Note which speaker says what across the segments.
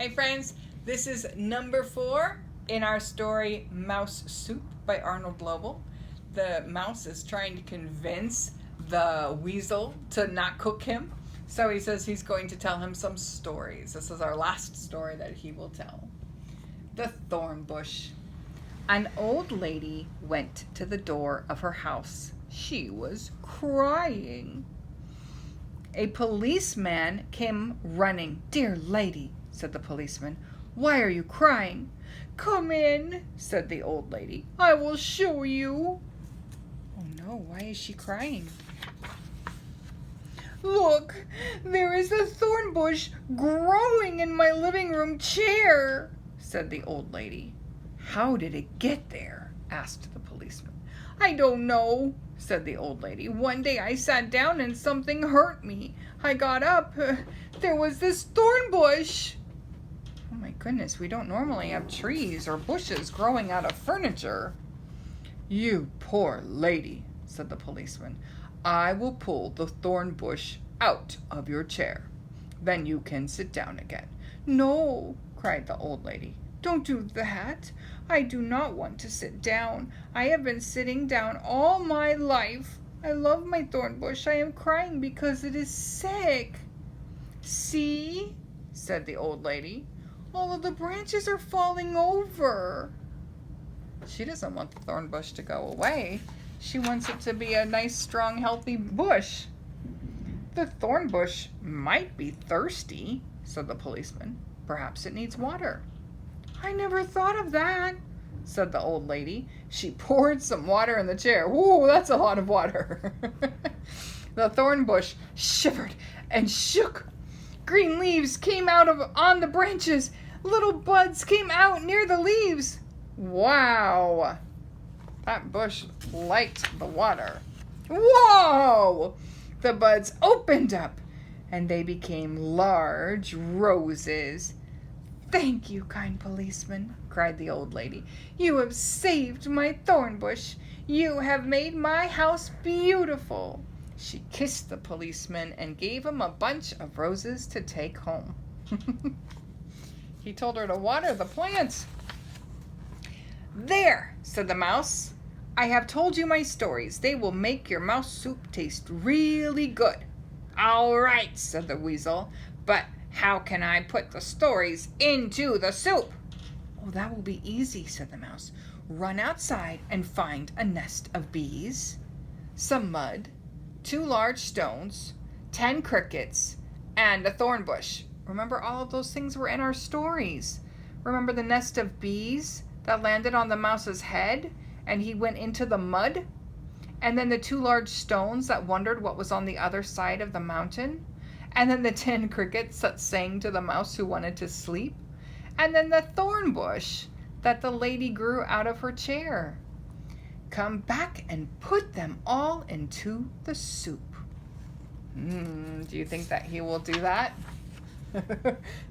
Speaker 1: Hey friends, this is number 4 in our story Mouse Soup by Arnold Lobel. The mouse is trying to convince the weasel to not cook him. So he says he's going to tell him some stories. This is our last story that he will tell. The Thorn Bush. An old lady went to the door of her house. She was crying. A policeman came running. "Dear lady," said the policeman, "why are you crying?" "Come in," said the old lady. "I will show you." Oh no, why is she crying? "Look, there is a thorn bush growing in my living room chair," said the old lady. "How did it get there?" asked the policeman. "I don't know," said the old lady. "One day I sat down and something hurt me. I got up. There was this thorn bush." Oh my goodness, we don't normally have trees or bushes growing out of furniture. "You poor lady," said the policeman. "I will pull the thorn bush out of your chair. Then you can sit down again." "No," cried the old lady. "Don't do that. I do not want to sit down. I have been sitting down all my life. I love my thorn bush. I am crying because it is sick." "See," said the old lady. "All of the branches are falling over." She doesn't want the thorn bush to go away. She wants it to be a nice, strong, healthy bush. "The thorn bush might be thirsty," said the policeman. "Perhaps it needs water." "I never thought of that," said the old lady. She poured some water in the chair. Whoa, that's a lot of water. The thorn bush shivered and shook. Green leaves came out on the branches. Little buds came out near the leaves. Wow, that bush liked the water. Whoa! The buds opened up and they became large roses. "Thank you, kind policeman," cried the old lady. "You have saved my thorn bush. You have made my house beautiful." She kissed the policeman and gave him a bunch of roses to take home. He told her to water the plants. "There," said the mouse. "I have told you my stories. They will make your mouse soup taste really good." "All right," said the weasel, "but how can I put the stories into the soup?" "Oh, that will be easy," said the mouse. "Run outside and find a nest of bees, some mud, 2 large stones, 10 crickets, and a thorn bush." Remember, all of those things were in our stories. Remember the nest of bees that landed on the mouse's head and he went into the mud? And then the 2 large stones that wondered what was on the other side of the mountain? And then the 10 crickets that sang to the mouse who wanted to sleep? And then the thorn bush that the lady grew out of her chair. Come back and put them all into the soup. Do you think that he will do that?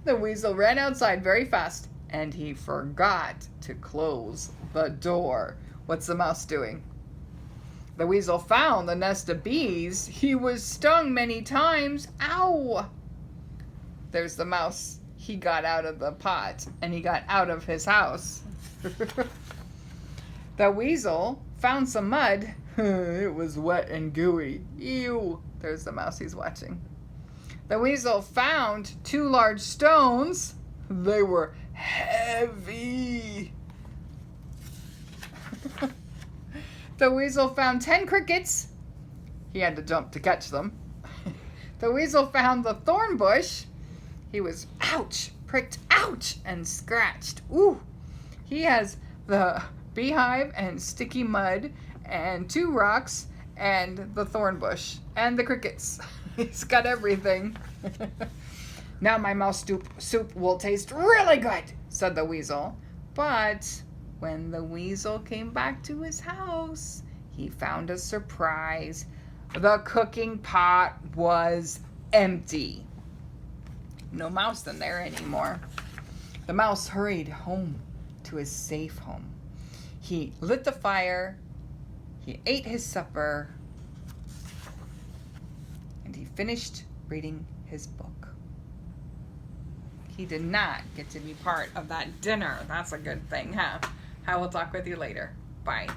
Speaker 1: The weasel ran outside very fast and he forgot to close the door. What's the mouse doing? The weasel found the nest of bees. He was stung many times. Ow! There's the mouse. He got out of the pot and he got out of his house. The weasel found some mud. It was wet and gooey. Ew! There's the mouse. He's watching. The weasel found 2 large stones. They were heavy. The weasel found 10 crickets. He had to jump to catch them. The weasel found the thorn bush. He was, ouch, pricked, ouch, and scratched. Ooh. He has the beehive and sticky mud and 2 rocks and the thorn bush and the crickets. He's got everything. "Now my mouse soup will taste really good," said the weasel. But when the weasel came back to his house, he found a surprise. The cooking pot was empty. No mouse in there anymore. The mouse hurried home to his safe home. He lit the fire, he ate his supper, and he finished reading his book. He did not get to be part of that dinner. That's a good thing, huh? I will talk with you later. Bye.